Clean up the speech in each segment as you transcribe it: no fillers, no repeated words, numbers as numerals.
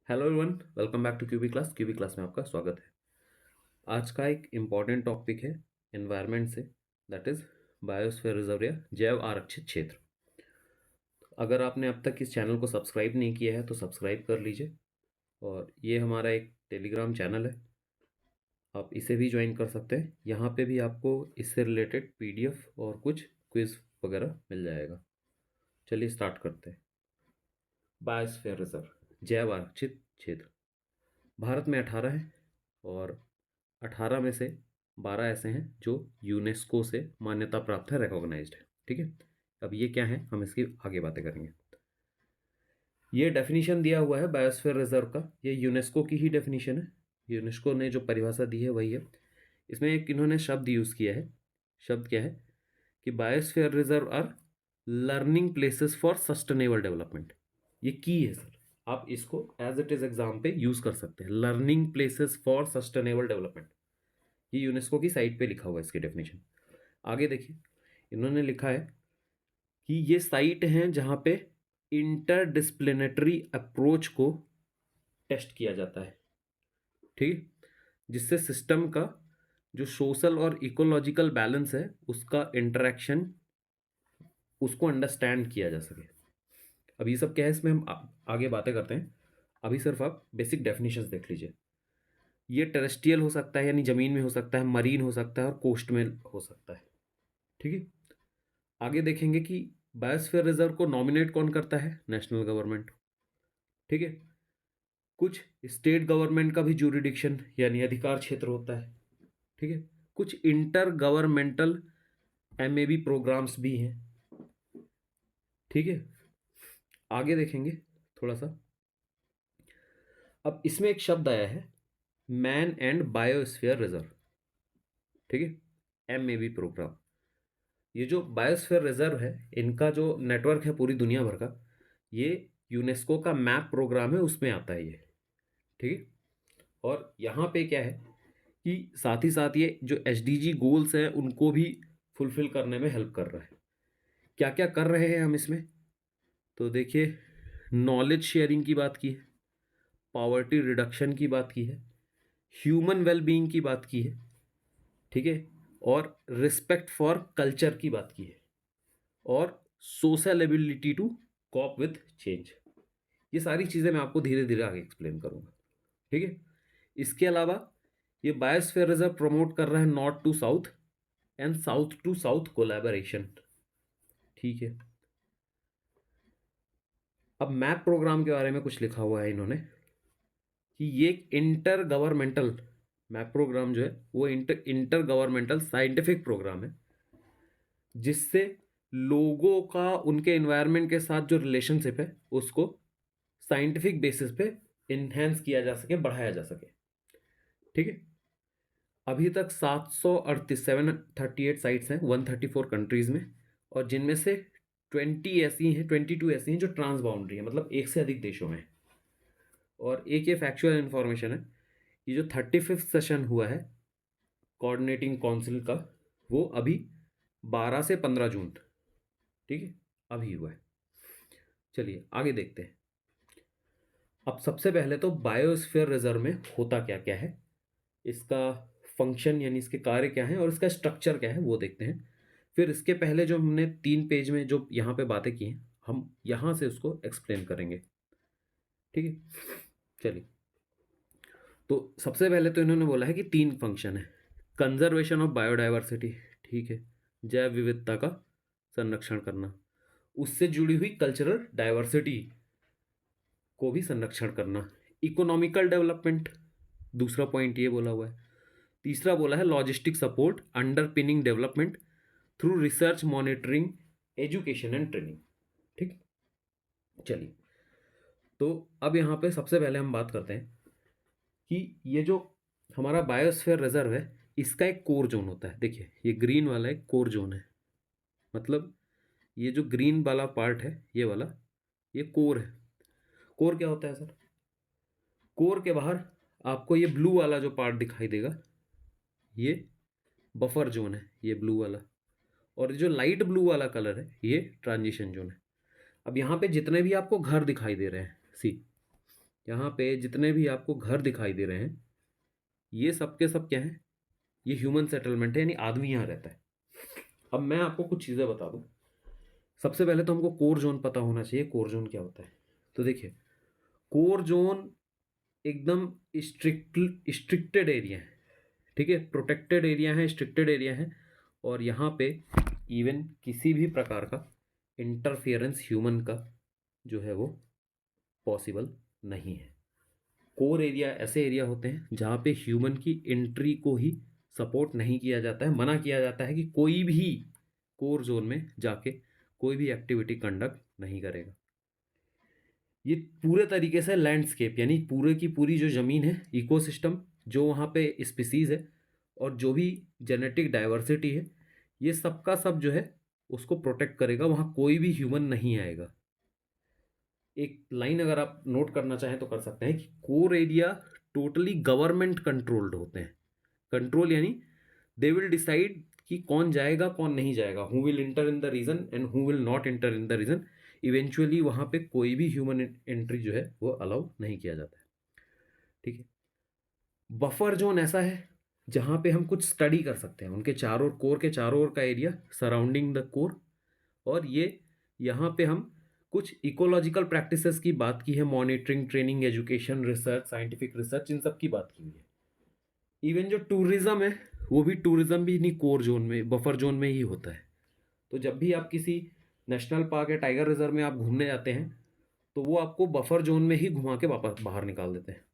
Hello everyone, welcome back to QB class. QB class में आपका स्वागत है। आज का एक इम्पॉर्टेंट टॉपिक है एनवायरनमेंट से, दैट इज बायोस्फीयर रिजर्व या जैव आरक्षित क्षेत्र। अगर आपने अब तक इस चैनल को सब्सक्राइब नहीं किया है तो सब्सक्राइब कर लीजिए। और ये हमारा एक टेलीग्राम चैनल है, आप इसे भी ज्वाइन कर सकते हैं। यहाँ पे भी आपको इससे रिलेटेड पीडीएफ और कुछ क्विज वगैरह मिल जाएगा। चलिए स्टार्ट करते हैं। बायोस्फीयर रिजर्व जैव आरक्षित क्षेत्र भारत में 18 है, और 18 में से 12 ऐसे हैं जो यूनेस्को से मान्यता प्राप्त है, रिकॉग्नाइज्ड है। ठीक है, अब ये क्या है, हम इसकी आगे बातें करेंगे। ये डेफिनेशन दिया हुआ है बायोस्फीयर रिजर्व का, ये यूनेस्को की ही डेफिनेशन है। यूनेस्को ने जो परिभाषा दी है वही है। इसमें एक इन्होंने शब्द यूज़ किया है। शब्द क्या है कि biosphere reserve are learning places for sustainable development. ये की है सर, आप इसको एज इट इज एग्जाम पे यूज कर सकते हैं। Learning places for sustainable development, ये यूनेस्को की साइट पे लिखा हुआ है इसकी डेफिनेशन। आगे देखिए, इन्होंने लिखा है कि ये साइट हैं जहां पे इंटरडिसिप्लिनरी अप्रोच को टेस्ट किया जाता है। ठीक है, जिससे सिस्टम का जो सोशल और इकोलॉजिकल बैलेंस है उसका इंटरेक्शन, उसको अंडरस्टैंड किया जा सके। अब ये सब क्या है, इसमें हम आगे बातें करते हैं। अभी सिर्फ आप बेसिक डेफिनेशंस देख लीजिए। ये टेरेस्ट्रियल हो सकता है, यानी जमीन में हो सकता है, मरीन हो सकता है, और कोस्ट में हो सकता है। ठीक है, आगे देखेंगे कि बायोस्फीयर रिजर्व को नॉमिनेट कौन करता है, नेशनल गवर्नमेंट। ठीक है, कुछ स्टेट गवर्नमेंट का भी ज्यूरिडिक्शन यानी अधिकार क्षेत्र होता है। ठीक है, कुछ इंटर गवर्नमेंटल एमएबी प्रोग्राम्स भी हैं। ठीक है, आगे देखेंगे थोड़ा सा। अब इसमें एक शब्द आया है, मैन एंड बायोस्फीयर रिजर्व। ठीक है, एमएबी प्रोग्राम। ये जो बायोस्फीयर रिजर्व है, इनका जो नेटवर्क है पूरी दुनिया भर का, ये यूनेस्को का मैप प्रोग्राम है, उसमें आता है ये। ठीक है, और यहाँ पे क्या है कि साथ ही साथ ये जो एसडीजी गोल्स हैं उनको भी फुलफिल करने में हेल्प कर रहा है। क्या क्या कर रहे हैं हम इसमें, तो देखिए, नॉलेज शेयरिंग की बात की है, पॉवर्टी रिडक्शन की बात की है, ह्यूमन वेलबींग की बात की है। ठीक है, और रिस्पेक्ट फॉर कल्चर की बात की है, और social ability to cope with change. ये सारी चीज़ें मैं आपको धीरे धीरे आगे एक्सप्लेन करूंगा। ठीक है, इसके अलावा ये बायोस्फीयर रिजर्व प्रमोट कर रहा है north to south and south to south collaboration. ठीक है, अब मैप प्रोग्राम के बारे में कुछ लिखा हुआ है इन्होंने कि ये एक इंटर गवर्नमेंटल मैप प्रोग्राम जो है वो इंटर गवर्नमेंटल साइंटिफिक प्रोग्राम है, जिससे लोगों का उनके एनवायरनमेंट के साथ जो रिलेशनशिप है उसको साइंटिफिक बेसिस पे इन्हेंस किया जा सके, बढ़ाया जा सके। ठीक है, अभी तक 738 738 साइट्स हैं 134 कंट्रीज में, और जिनमें से 22 ऐसी हैं जो ट्रांस बाउंड्री है, मतलब एक से अधिक देशों में। और एक ये फैक्चुअल इंफॉर्मेशन है, ये जो 35th सेशन हुआ है कोऑर्डिनेटिंग काउंसिल का, वो अभी 12 से 15 जून, ठीक है, अभी हुआ है। चलिए आगे देखते हैं। अब सबसे पहले तो बायोस्फीयर रिजर्व में होता क्या क्या है, इसका फंक्शन यानी इसके कार्य क्या है और इसका स्ट्रक्चर क्या है वो देखते हैं। फिर इसके पहले जो हमने 3 पेज में जो यहाँ पे बातें की हैं, हम यहाँ से उसको एक्सप्लेन करेंगे। ठीक है, चलिए। तो सबसे पहले तो इन्होंने बोला है कि 3 फंक्शन है। कंजर्वेशन ऑफ बायोडाइवर्सिटी, ठीक है, जैव विविधता का संरक्षण करना, उससे जुड़ी हुई कल्चरल डाइवर्सिटी को भी संरक्षण करना, इकोनॉमिकल डेवलपमेंट, दूसरा पॉइंट ये बोला हुआ है। तीसरा बोला है logistic support under pinning development through research, monitoring, education and training. ठीक, चलिए। तो अब यहाँ पे सबसे पहले हम बात करते हैं कि ये जो हमारा बायोस्फीयर रिजर्व है, इसका एक कोर जोन होता है। देखिए, ये ग्रीन वाला एक कोर जोन है, मतलब ये जो ग्रीन वाला पार्ट है, ये वाला, ये कोर है। कोर क्या होता है सर, कोर के बाहर आपको ये ब्लू वाला जो पार्ट दिखाई देगा, ये बफर जोन है, ये ब्लू वाला। और जो लाइट ब्लू वाला कलर है, ये ट्रांजिशन जोन है। अब यहाँ पे जितने भी आपको घर दिखाई दे रहे हैं, सी, यहाँ पे जितने भी आपको घर दिखाई दे रहे हैं ये सब के सब क्या हैं, ये ह्यूमन सेटलमेंट है, यानी आदमी यहाँ रहता है। अब मैं आपको कुछ चीज़ें बता दूँ। सबसे पहले तो हमको कोर जोन पता होना चाहिए। कोर जोन क्या होता है? तो देखिए, कोर जोन एकदम स्ट्रिक्टेड एरिया है, ठीक है, प्रोटेक्टेड एरिया है, स्ट्रिक्टेड एरिया है, और यहाँ पे इवन किसी भी प्रकार का इंटरफियरेंस ह्यूमन का जो है वो पॉसिबल नहीं है। कोर एरिया ऐसे एरिया होते हैं जहाँ पे ह्यूमन की एंट्री को ही सपोर्ट नहीं किया जाता है, मना किया जाता है कि कोई भी कोर जोन में जाके कोई भी एक्टिविटी कंडक्ट नहीं करेगा। ये पूरे तरीके से लैंडस्केप, यानी पूरे की पूरी जो ज़मीन है, इकोसिस्टम, जो वहाँ पे स्पीसीज़ है और जो भी जेनेटिक डाइवर्सिटी है, ये सबका सब जो है उसको प्रोटेक्ट करेगा। वहाँ कोई भी ह्यूमन नहीं आएगा। एक लाइन अगर आप नोट करना चाहें तो कर सकते हैं कि core area totally government controlled होते हैं। कंट्रोल यानी दे विल डिसाइड कि कौन जाएगा कौन नहीं जाएगा, who will enter in the region and who will not enter in the region. Eventually वहाँ पे कोई भी ह्यूमन एंट्री जो है वो अलाउ नहीं किया जाता है, ठीक है। बफर जोन ऐसा है जहाँ पे हम कुछ स्टडी कर सकते हैं, उनके चारों कोर के चारों ओर का एरिया सराउंडिंग द कोर, और ये यहाँ पे हम कुछ इकोलॉजिकल प्रैक्टिसेस की बात की है, monitoring, training, education, research, scientific research, इन सब की बात की हुई है। इवन जो टूरिज्म है वो भी, टूरिज्म भी नहीं कोर जोन में, बफर जोन में ही होता है। तो जब भी आप किसी नेशनल पार्क या टाइगर रिजर्व में आप घूमने जाते हैं तो वो आपको बफर जोन में ही घुमा के वापस बाहर निकाल देते हैं।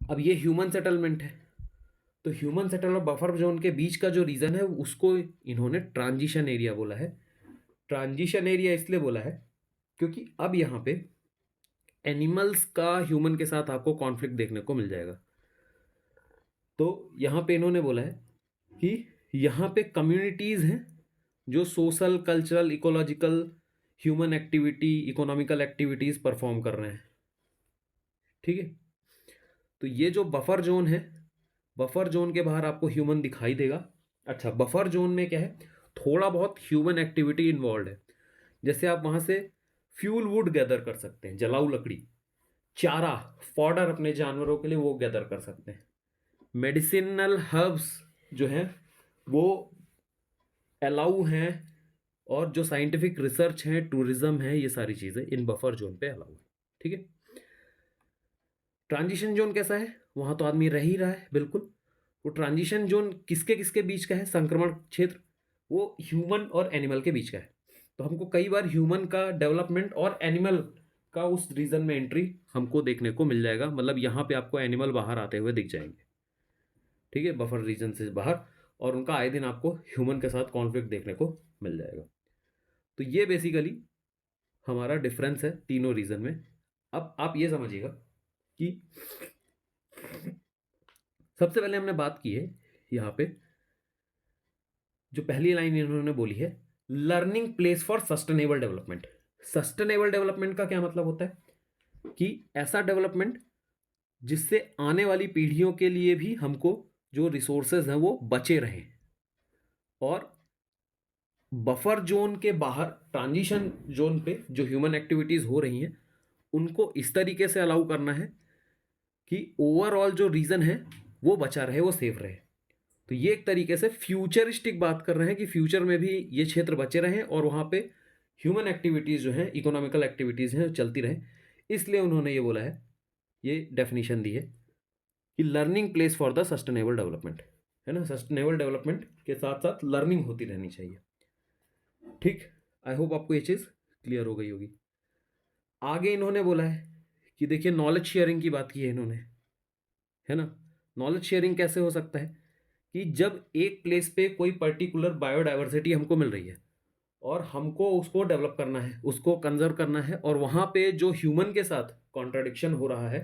अब ये ह्यूमन सेटलमेंट है, तो ह्यूमन सेटल और बफर जोन के बीच का जो रीजन है उसको इन्होंने ट्रांजिशन एरिया बोला है। ट्रांजिशन एरिया इसलिए बोला है क्योंकि अब यहाँ पे एनिमल्स का ह्यूमन के साथ आपको कॉन्फ्लिक्ट देखने को मिल जाएगा। तो यहाँ पे इन्होंने बोला है कि यहाँ पे कम्युनिटीज़ हैं जो social, cultural, ecological, human activity, economical activities perform कर रहे हैं, ठीक है। तो ये जो बफर जोन है, बफर जोन के बाहर आपको ह्यूमन दिखाई देगा। अच्छा, बफर जोन में क्या है, थोड़ा बहुत ह्यूमन एक्टिविटी इन्वॉल्व है। जैसे आप वहाँ से फ्यूल वुड गैदर कर सकते हैं, जलाऊ लकड़ी, चारा, फॉडर अपने जानवरों के लिए वो गैदर कर सकते हैं। मेडिसिनल हर्ब्स जो हैं वो अलाउ हैं, और जो साइंटिफिक रिसर्च है, टूरिज्म है, ये सारी चीज़ें इन बफर जोन पे अलाउ है, ठीक है। ट्रांजिशन जोन कैसा है? वहाँ तो आदमी रह ही रहा है, बिल्कुल। वो ट्रांजिशन जोन किसके किसके बीच का है? संक्रमण क्षेत्र, वो ह्यूमन और एनिमल के बीच का है। तो हमको कई बार ह्यूमन का डेवलपमेंट और एनिमल का उस रीजन में एंट्री हमको देखने को मिल जाएगा। मतलब यहाँ पे आपको एनिमल बाहर आते हुए दिख जाएंगे, ठीक है, बफर रीजन से बाहर, और उनका आए दिन आपको ह्यूमन के साथ कॉन्फ्लिक्ट देखने को मिल जाएगा। तो ये बेसिकली हमारा डिफरेंस है तीनों रीजन में। अब आप ये समझिएगा कि सबसे पहले हमने बात की है यहाँ पे, जो पहली लाइन इन्होंने बोली है, learning place for sustainable development. Sustainable development का क्या मतलब होता है कि ऐसा डेवलपमेंट जिससे आने वाली पीढ़ियों के लिए भी हमको जो रिसोर्सेज हैं वो बचे रहें। और बफर जोन के बाहर, ट्रांजिशन जोन पे जो ह्यूमन एक्टिविटीज हो रही हैं उनको इस तरीके से अलाउ करना है कि ओवरऑल जो रीजन है वो बचा रहे, वो सेफ रहे। तो ये एक तरीके से फ्यूचरिस्टिक बात कर रहे हैं कि फ्यूचर में भी ये क्षेत्र बचे रहें और वहाँ पे ह्यूमन एक्टिविटीज़ जो हैं, इकोनॉमिकल एक्टिविटीज़ हैं, चलती रहें। इसलिए उन्होंने ये बोला है, ये डेफिनेशन दी है कि learning place for the sustainable development, है ना। सस्टेनेबल डेवलपमेंट के साथ साथ लर्निंग होती रहनी चाहिए, ठीक। आई होप आपको ये चीज़ क्लियर हो गई होगी। आगे इन्होंने बोला है कि देखिए, नॉलेज शेयरिंग की बात की है इन्होंने, है ना। नॉलेज शेयरिंग कैसे हो सकता है कि जब एक प्लेस पे कोई पर्टिकुलर बायोडाइवर्सिटी हमको मिल रही है और हमको उसको डेवलप करना है, उसको कंजर्व करना है, और वहाँ पे जो ह्यूमन के साथ कॉन्ट्राडिक्शन हो रहा है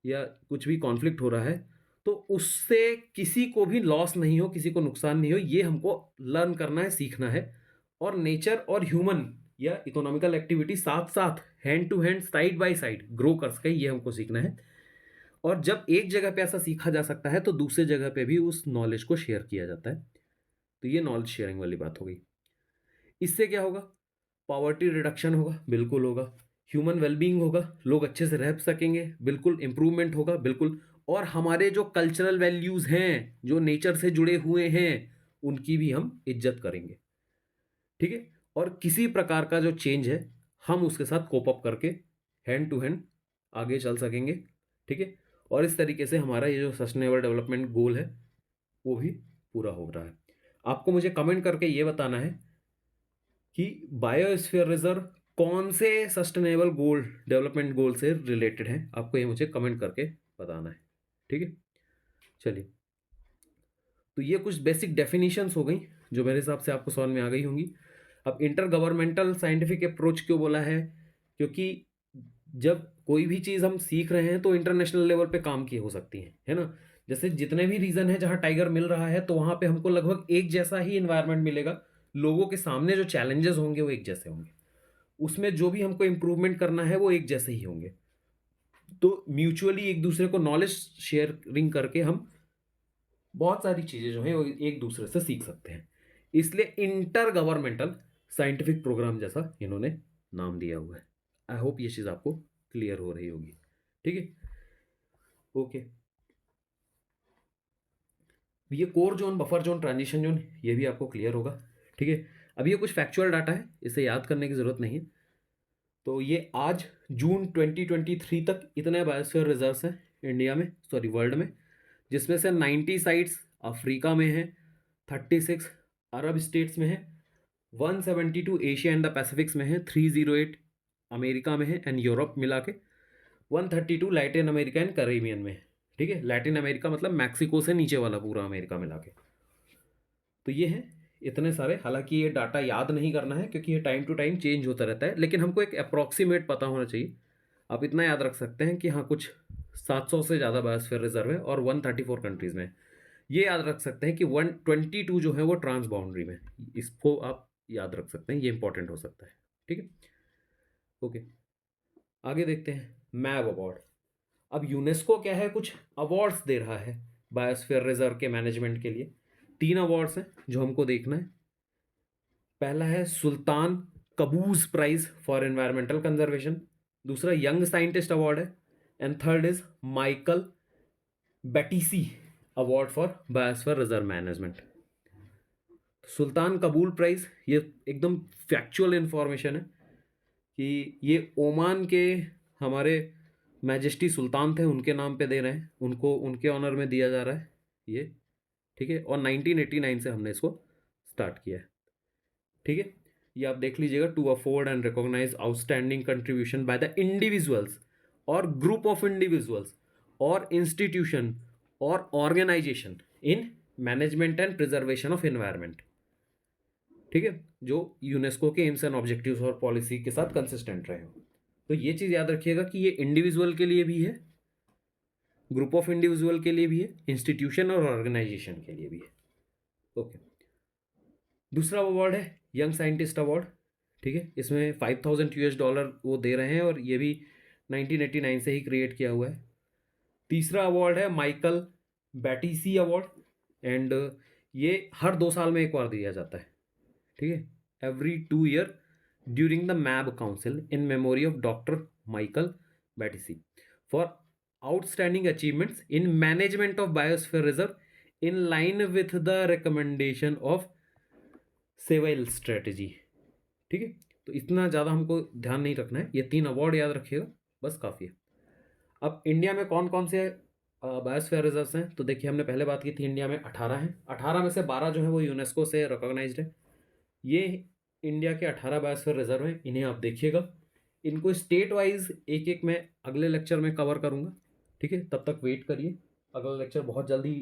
या कुछ भी कॉन्फ्लिक्ट हो रहा है, तो उससे किसी को भी लॉस नहीं हो, किसी को नुकसान नहीं हो, ये हमको लर्न करना है, सीखना है। और नेचर और ह्यूमन या इकोनॉमिकल एक्टिविटी साथ साथ, hand to hand, side by side grow कर सके, ये हमको सीखना है। और जब एक जगह पे ऐसा सीखा जा सकता है तो दूसरे जगह पे भी उस नॉलेज को शेयर किया जाता है। तो ये नॉलेज शेयरिंग वाली बात हो गई। इससे क्या होगा? पॉवर्टी रिडक्शन होगा, बिल्कुल होगा। ह्यूमन वेलबींग होगा, लोग अच्छे से रह सकेंगे, बिल्कुल इम्प्रूवमेंट होगा, बिल्कुल। और हमारे जो कल्चरल वैल्यूज़ हैं, जो नेचर से जुड़े हुए हैं, उनकी भी हम इज्जत करेंगे, ठीक है। और किसी प्रकार का जो चेंज है, हम उसके साथ कोप अप करके हैंड टू हैंड आगे चल सकेंगे, ठीक है। और इस तरीके से हमारा ये जो सस्टेनेबल डेवलपमेंट गोल है वो भी पूरा हो रहा है। आपको मुझे कमेंट करके ये बताना है कि बायोस्फीयर रिजर्व कौन से सस्टेनेबल गोल डेवलपमेंट गोल से रिलेटेड है। आपको ये मुझे कमेंट करके बताना है, ठीक है। चलिए, तो ये कुछ बेसिक डेफिनेशंस हो गई जो मेरे हिसाब से आपको समझ में आ गई होंगी। अब इंटर गवर्नमेंटल साइंटिफिक अप्रोच क्यों बोला है? क्योंकि जब कोई भी चीज़ हम सीख रहे हैं तो इंटरनेशनल लेवल पे काम की हो सकती है ना। जैसे जितने भी रीजन है जहाँ टाइगर मिल रहा है, तो वहाँ पे हमको लगभग एक जैसा ही इन्वायरमेंट मिलेगा। लोगों के सामने जो चैलेंजेस होंगे वो एक जैसे होंगे, उसमें जो भी हमको इम्प्रूवमेंट करना है वो एक जैसे ही होंगे। तो म्यूचुअली एक दूसरे को नॉलेज शेयरिंग करके हम बहुत सारी चीज़ें जो है वो एक दूसरे से सीख सकते हैं। इसलिए इंटर गवर्नमेंटल साइंटिफिक प्रोग्राम जैसा इन्होंने नाम दिया हुआ है। आई होप ये चीज़ आपको क्लियर हो रही होगी, ठीक है। ओके, ये core zone, buffer zone, transition zone, ये भी आपको क्लियर होगा, ठीक है। अब ये कुछ फैक्चुअल डाटा है, इसे याद करने की ज़रूरत नहीं है। तो ये आज जून 2023 तक इतने बायोस्फीयर रिजर्व्स हैं इंडिया में, सॉरी वर्ल्ड में, जिसमें से 90 साइट्स अफ्रीका में हैं, 36 अरब स्टेट्स में है, 172 एशिया एंड द पैसिफिक्स में है, 308 अमेरिका में है एंड यूरोप मिला के, 132 लैटिन अमेरिका एंड कैरेबियन में है, ठीक है। लैटिन अमेरिका मतलब मैक्सिको से नीचे वाला पूरा अमेरिका मिला के। तो ये है इतने सारे। हालांकि ये डाटा याद नहीं करना है क्योंकि ये टाइम टू टाइम चेंज होता रहता है, लेकिन हमको एक अप्रॉक्सीमेट पता होना चाहिए। आप इतना याद रख सकते हैं कि हाँ, कुछ 700 से ज़्यादा बायोस्फीयर रिजर्व है और 134 कंट्रीज़ में। ये याद रख सकते हैं कि 122 जो है वो ट्रांस बाउंड्री में। इसको आप याद रख सकते हैं, ये इंपॉर्टेंट हो सकता है, ठीक है। ओके, आगे देखते हैं मैब अवार्ड। अब यूनेस्को क्या है, कुछ अवार्ड्स दे रहा है बायोस्फीयर रिजर्व के मैनेजमेंट के लिए। 3 अवार्ड्स हैं जो हमको देखना है। पहला है Sultan Qaboos prize for environmental conservation, दूसरा यंग साइंटिस्ट अवार्ड है, and third is Michael Batisse award for biosphere reserve management. Sultan Qaboos prize, ये एकदम फैक्चुअल इंफॉर्मेशन है कि ये ओमान के हमारे मैजेस्टी सुल्तान थे, उनके नाम पे दे रहे हैं, उनको उनके ऑनर में दिया जा रहा है ये, ठीक है। और 1989 से हमने इसको स्टार्ट किया है, ठीक है। ये आप देख लीजिएगा, to afford and recognise outstanding contribution by the individuals और ग्रुप ऑफ इंडिविजुअल्स और इंस्टीट्यूशन और organisation in management and preservation of environment, ठीक है, जो यूनेस्को के एम्स एंड ऑब्जेक्टिव्स और पॉलिसी के साथ कंसिस्टेंट रहे हो। तो ये चीज़ याद रखिएगा कि ये इंडिविजुअल के लिए भी है, ग्रुप ऑफ इंडिविजुअल के लिए भी है, इंस्टीट्यूशन और ऑर्गेनाइजेशन के लिए भी है। ओके, दूसरा अवार्ड है यंग साइंटिस्ट अवार्ड, ठीक है। इसमें $5,000 वो दे रहे हैं और ये भी 1989 से ही क्रिएट किया हुआ है। तीसरा अवार्ड है माइकल बैटिसी अवार्ड, एंड ये हर 2 साल में एक बार दिया जाता है, ठीक है। Every 2 year during the MAB council in memory of doctor Michael Batisse for outstanding achievements in management of biosphere reserve in line with the recommendation of Seville strategy, ठीक है। तो इतना ज़्यादा हमको ध्यान नहीं रखना है, ये 3 अवार्ड याद रखिएगा, बस काफ़ी है। अब इंडिया में कौन कौन से बायोस्फीयर रिजर्व्स हैं, तो देखिए हमने पहले बात की थी, इंडिया में 18 हैं। 18 में से 12 जो है वो यूनेस्को से रिकॉग्नाइज्ड है। ये इंडिया के 18 बायोस्फीयर रिजर्व हैं, इन्हें आप देखिएगा। इनको स्टेट वाइज एक एक मैं अगले लेक्चर में कवर करूँगा, ठीक है। तब तक वेट करिए, अगला लेक्चर बहुत जल्दी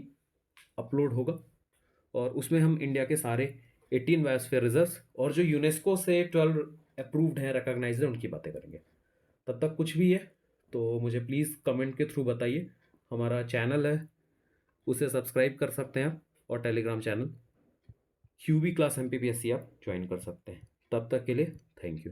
अपलोड होगा और उसमें हम इंडिया के सारे 18 बायोस्फीयर रिजर्व्स और जो यूनेस्को से 12 अप्रूव्ड हैं, रिकॉग्नाइज्ड हैं, उनकी बातें करेंगे। तब तक कुछ भी है तो मुझे प्लीज़ कमेंट के थ्रू बताइए। हमारा चैनल है, उसे सब्सक्राइब कर सकते हैं आप, और Telegram channel QB class MPPSC आप ज्वाइन कर सकते हैं। तब तक के लिए थैंक यू।